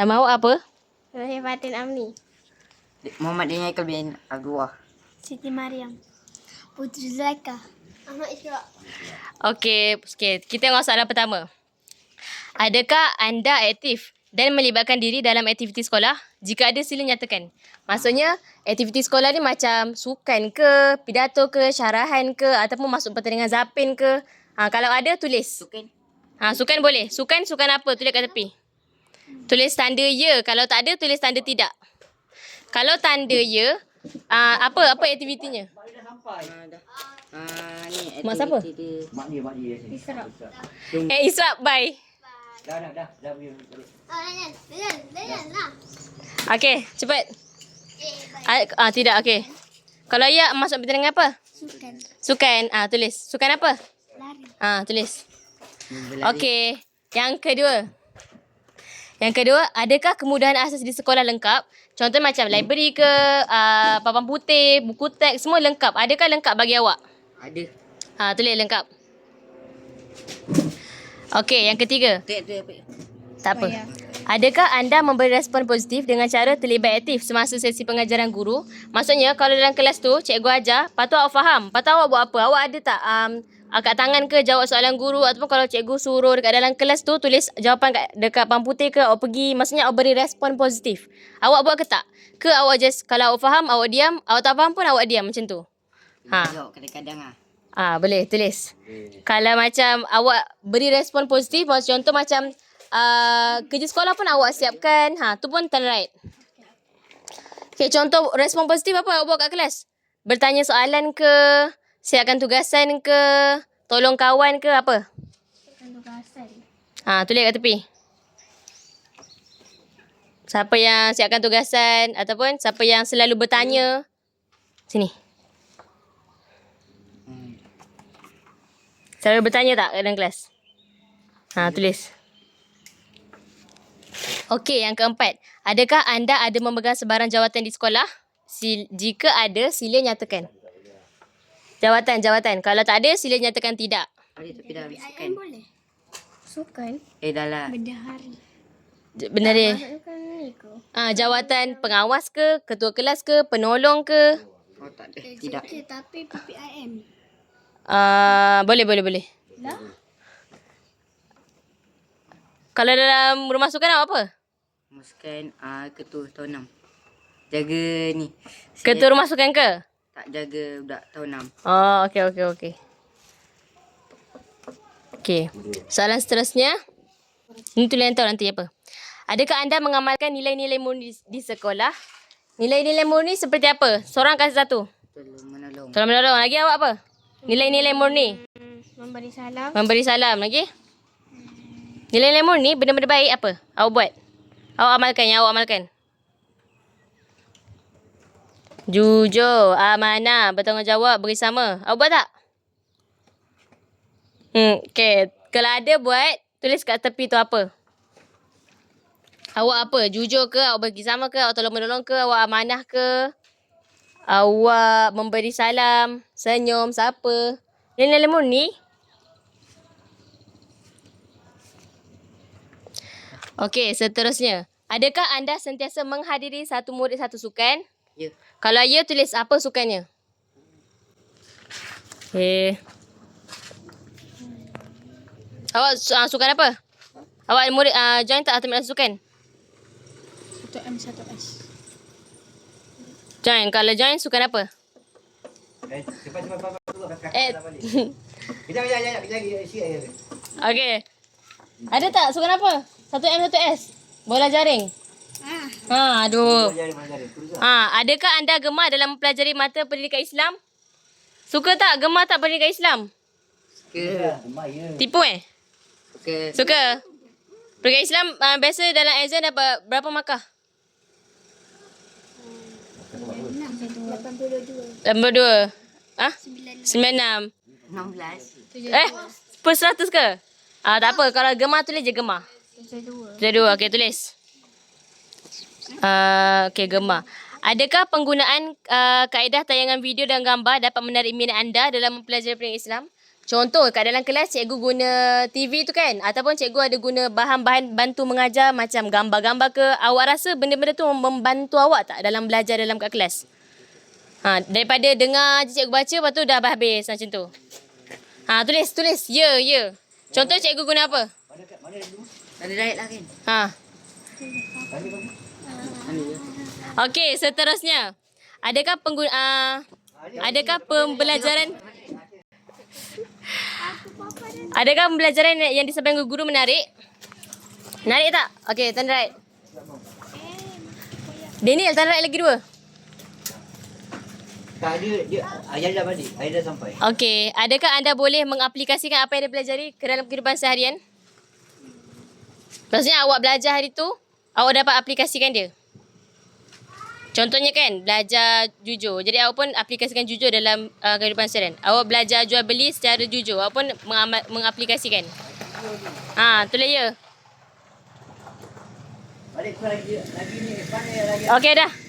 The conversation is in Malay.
Nama awak apa? Saya Fatin Amni. Muhammad Daniel bin Abdullah. Siti Mariam. Putri Zulaika. Ahmad Ishraq. Okey, kita tengok soalan pertama. Adakah anda aktif dan melibatkan diri dalam aktiviti sekolah? Jika ada, sila nyatakan. Maksudnya, aktiviti sekolah ni macam sukan ke, pidato ke, syarahan ke, ataupun masuk pertandingan zapin ke. Kalau ada, tulis. Sukan. Sukan boleh. Sukan apa? Tulis kat tepi. Tulis tanda ya. Kalau tak ada, tulis tanda tidak. Kalau tanda ya, apa aktivitinya? Ni Mak siapa? dia. Mak dia. Ishraq. Israq, bye. Dah. Dayan lah. Okey, cepat. Tidak, okey. Kalau ya, masuk pertandingan apa? Sukan. Sukan. Tulis. Sukan apa? Lari. Tulis. Okey. Yang kedua, adakah kemudahan asas di sekolah lengkap? Contoh macam library ke, papan putih, buku teks, semua lengkap. Adakah lengkap bagi awak? Ada. Tulis lengkap. Okey, yang ketiga. Tak apa. Adakah anda memberi respon positif dengan cara terlibat aktif semasa sesi pengajaran guru? Maksudnya, kalau dalam kelas tu, cikgu ajar, patut awak faham. Patut awak buat apa? Awak ada tak angkat tangan ke, jawab soalan guru? Ataupun kalau cikgu suruh dekat dalam kelas tu, tulis jawapan dekat papan putih ke, awak pergi. Maksudnya, awak beri respon positif. Awak buat ke tak? Ke awak just, kalau awak faham, awak diam. Awak tak faham pun, awak diam macam tu. Jawab kadang-kadang Boleh, tulis. Kalau macam awak beri respon positif, contoh macam kerja sekolah pun awak siapkan. Tu pun terlight. Okay, contoh respon positif apa awak buat kat kelas? Bertanya soalan ke, siapkan tugasan ke, tolong kawan ke, apa? Tugasan. Tulis kat tepi. Siapa yang siapkan tugasan ataupun siapa yang selalu bertanya. Sini. Selalu bertanya tak dalam kelas? Tulis. Okey, yang keempat. Adakah anda ada memegang sebarang jawatan di sekolah? Jika ada, sila nyatakan. Jawatan. Kalau tak ada, sila nyatakan tidak. Ada tapi dah sukan. Boleh. Sukan. Dalam. Berdahari. Benar dia. Sukan ni ke? Jawatan pengawas ke, ketua kelas ke, penolong ke? Oh tak ada. Tidak. Tapi PPIM. Boleh. Dah? Kalau dalam rumah sukan awak apa? Masukkan ketua tahun 6. Jaga ni. Ketua rumah sukan ke? Tak jaga budak tahun 6. Okey. Okey. Soalan seterusnya. Ini tulis yang tahu nanti apa. Adakah anda mengamalkan nilai-nilai murni di sekolah? Nilai-nilai murni seperti apa? Seorang kasih satu. Tolong menolong. Lagi awak apa? Nilai-nilai murni. Memberi salam. Memberi salam. Lagi? Nilai-nilai murni benda-benda baik apa? Awak buat. Awak amalkan. Jujur, amanah, bertanggungjawab, bersama. Awak buat tak? Okay. Kalau ada buat, tulis kat tepi tu apa? Awak apa? Jujur ke? Awak bersama ke? Awak tolong menolong ke? Awak amanah ke? Awak memberi salam, senyum, siapa? Nilai-nilai murni. Okey, seterusnya. Adakah anda sentiasa menghadiri satu murid satu sukan? Ya. Kalau ya, tulis apa sukannya. Awak sukan apa? Awak murid join tak atau sukan? 1M 1S. Join. Kalau join, sukan apa? Cepat. Kejap sikit. Okey. Ada tak sukan apa? 1M 1S. Bola jaring. Aduh. Adakah anda gemar dalam mempelajari mata pendidikan Islam? Suka tak? Gemar tak pendidikan Islam? Tipu Suka. Pendidikan Islam biasa dalam exam dapat berapa markah? 82. 96. 16. Per 100 ke? Tak apa. Kalau gemar, tulis je gemar. 72. Okey, tulis. Okey, gemar. Adakah penggunaan kaedah tayangan video dan gambar dapat menarik minat anda dalam mempelajari pendidikan Islam? Contoh kat dalam kelas cikgu guna TV tu kan, ataupun cikgu ada guna bahan-bahan bantu mengajar macam gambar-gambar ke, awak rasa benda-benda tu membantu awak tak dalam belajar dalam kat kelas? Daripada dengar je cikgu baca lepas tu dah habis macam tu. Tulis. Ya. Contoh cikgu guna apa? Mana dulu? Ada diet lah kan? Bagi. Okey, seterusnya. Adakah pembelajaran yang disampaikan guru menarik? Menarik tak? Okey, turn right. Daniel, turn right lagi 2. Tak, dia ayah dah balik. Ayah dah sampai. Okey, adakah anda boleh mengaplikasikan apa yang anda pelajari ke dalam kehidupan seharian? Maksudnya awak belajar hari tu, awak dapat aplikasikan dia. Contohnya kan, belajar jujur. Jadi awak pun aplikasikan jujur dalam kehidupan seharian. Awak belajar jual beli secara jujur. Awak pun mengaplikasikan. Tulis ya. Balik lagi ni. Pandai lagi. Okey dah.